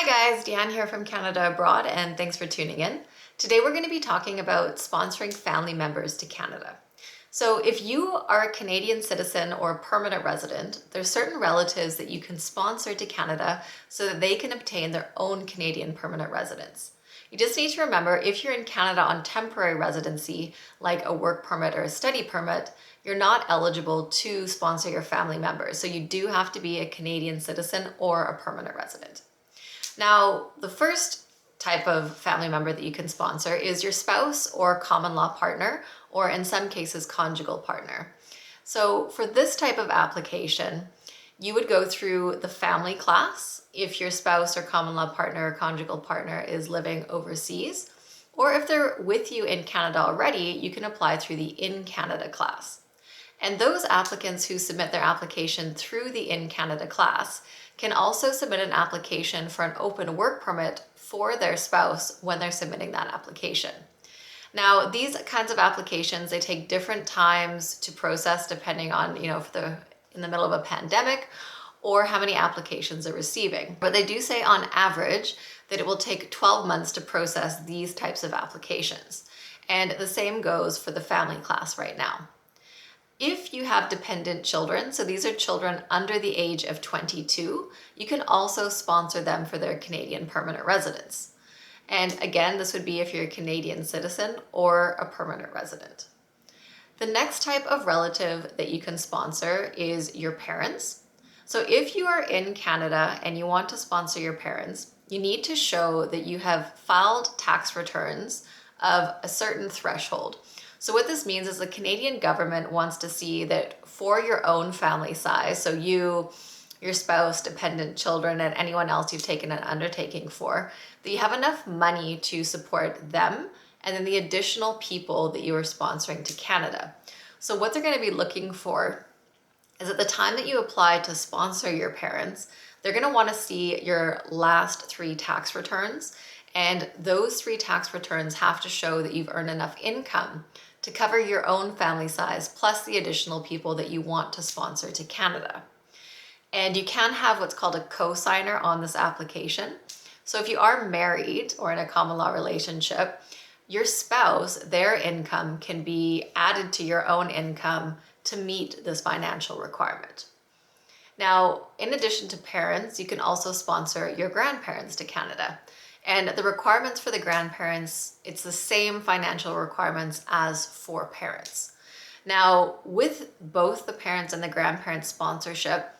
Hi guys, Deanne here from Canada Abroad, and thanks for tuning in. Today we're going to be talking about sponsoring family members to Canada. So if you are a Canadian citizen or permanent resident, there's certain relatives that you can sponsor to Canada so that they can obtain their own Canadian permanent residence. You just need to remember, if you're in Canada on temporary residency, like a work permit or a study permit, you're not eligible to sponsor your family members. So you do have to be a Canadian citizen or a permanent resident. Now, the first type of family member that you can sponsor is your spouse or common law partner, or in some cases, conjugal partner. So for this type of application, you would go through the family class if your spouse or common law partner or conjugal partner is living overseas, or if they're with you in Canada already, you can apply through the In Canada class. And those applicants who submit their application through the In Canada class can also submit an application for an open work permit for their spouse when they're submitting that application. Now, these kinds of applications, they take different times to process depending on, if they're in the middle of a pandemic or how many applications they're receiving. But they do say on average that it will take 12 months to process these types of applications. And the same goes for the family class right now. If you have dependent children, so these are children under the age of 22, you can also sponsor them for their Canadian permanent residence. And again, this would be if you're a Canadian citizen or a permanent resident. The next type of relative that you can sponsor is your parents. So if you are in Canada and you want to sponsor your parents, you need to show that you have filed tax returns of a certain threshold. So what this means is the Canadian government wants to see that for your own family size, so you, your spouse, dependent children, and anyone else you've taken an undertaking for, that you have enough money to support them and then the additional people that you are sponsoring to Canada. So what they're going to be looking for is at the time that you apply to sponsor your parents, they're going to want to see your last 3 tax returns. And those 3 tax returns have to show that you've earned enough income to cover your own family size plus the additional people that you want to sponsor to Canada. And you can have what's called a co-signer on this application. So if you are married or in a common law relationship, your spouse, their income can be added to your own income to meet this financial requirement. Now, in addition to parents, you can also sponsor your grandparents to Canada. And the requirements for the grandparents, it's the same financial requirements as for parents. Now, with both the parents and the grandparents sponsorship,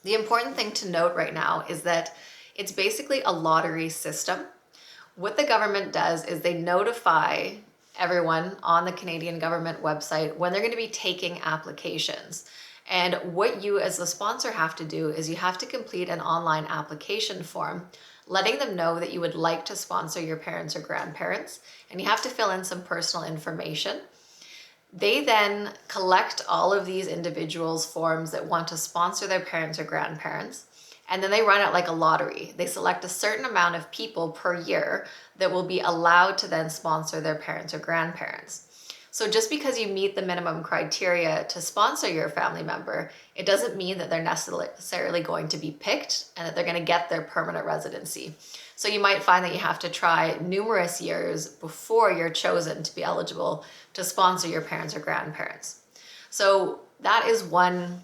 the important thing to note right now is that it's basically a lottery system. What the government does is they notify everyone on the Canadian government website when they're going to be taking applications. And what you as the sponsor have to do is you have to complete an online application form letting them know that you would like to sponsor your parents or grandparents, and you have to fill in some personal information. They then collect all of these individuals' forms that want to sponsor their parents or grandparents, and then they run it like a lottery. They select a certain amount of people per year that will be allowed to then sponsor their parents or grandparents. So just because you meet the minimum criteria to sponsor your family member, it doesn't mean that they're necessarily going to be picked and that they're going to get their permanent residency. So you might find that you have to try numerous years before you're chosen to be eligible to sponsor your parents or grandparents. So that is one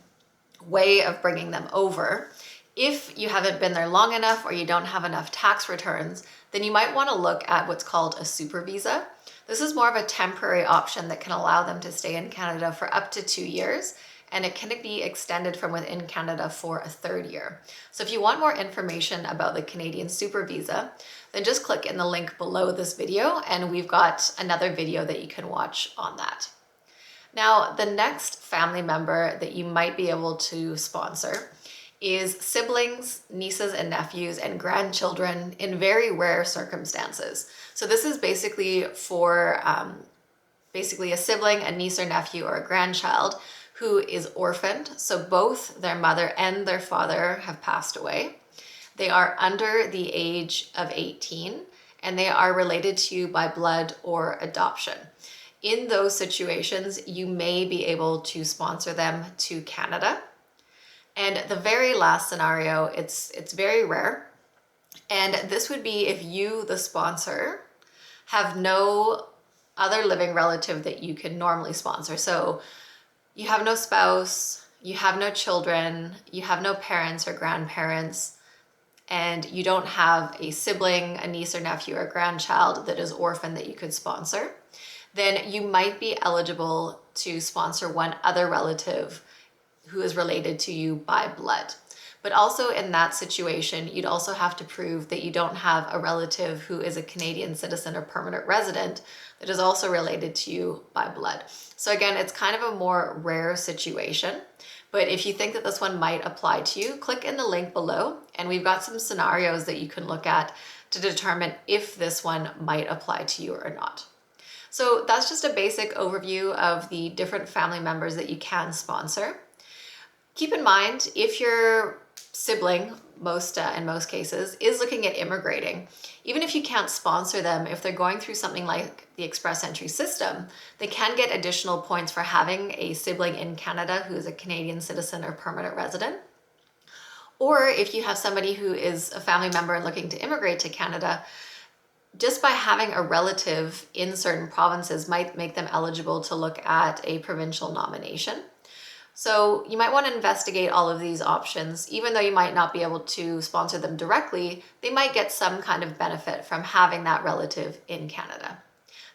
way of bringing them over. If you haven't been there long enough or you don't have enough tax returns, then you might want to look at what's called a super visa. This is more of a temporary option that can allow them to stay in Canada for up to 2 years, and it can be extended from within Canada for a 3rd year. So if you want more information about the Canadian super visa, then just click in the link below this video, and we've got another video that you can watch on that. Now, the next family member that you might be able to sponsor is siblings, nieces and nephews, and grandchildren in very rare circumstances. So this is basically for basically a sibling, a niece or nephew, or a grandchild who is orphaned. So both their mother and their father have passed away. They are under the age of 18, and they are related to you by blood or adoption. In those situations, you may be able to sponsor them to Canada. And the very last scenario, it's very rare, And this would be if you, the sponsor, have no other living relative that you can normally sponsor. So you have no spouse, you have no children, you have no parents or grandparents, and you don't have a sibling, a niece or nephew or grandchild that is orphaned that you could sponsor, then you might be eligible to sponsor one other relative who is related to you by blood. But also in that situation, you'd also have to prove that you don't have a relative who is a Canadian citizen or permanent resident that is also related to you by blood. So again, it's kind of a more rare situation, but if you think that this one might apply to you, click in the link below and we've got some scenarios that you can look at to determine if this one might apply to you or not. So that's just a basic overview of the different family members that you can sponsor. Keep in mind, if your sibling, in most cases, is looking at immigrating, even if you can't sponsor them, if they're going through something like the express entry system, they can get additional points for having a sibling in Canada who is a Canadian citizen or permanent resident. Or if you have somebody who is a family member and looking to immigrate to Canada, just by having a relative in certain provinces might make them eligible to look at a provincial nomination. So you might want to investigate all of these options. Even though you might not be able to sponsor them directly, they might get some kind of benefit from having that relative in Canada.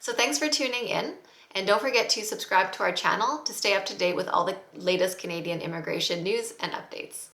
So thanks for tuning in, and don't forget to subscribe to our channel to stay up to date with all the latest Canadian immigration news and updates.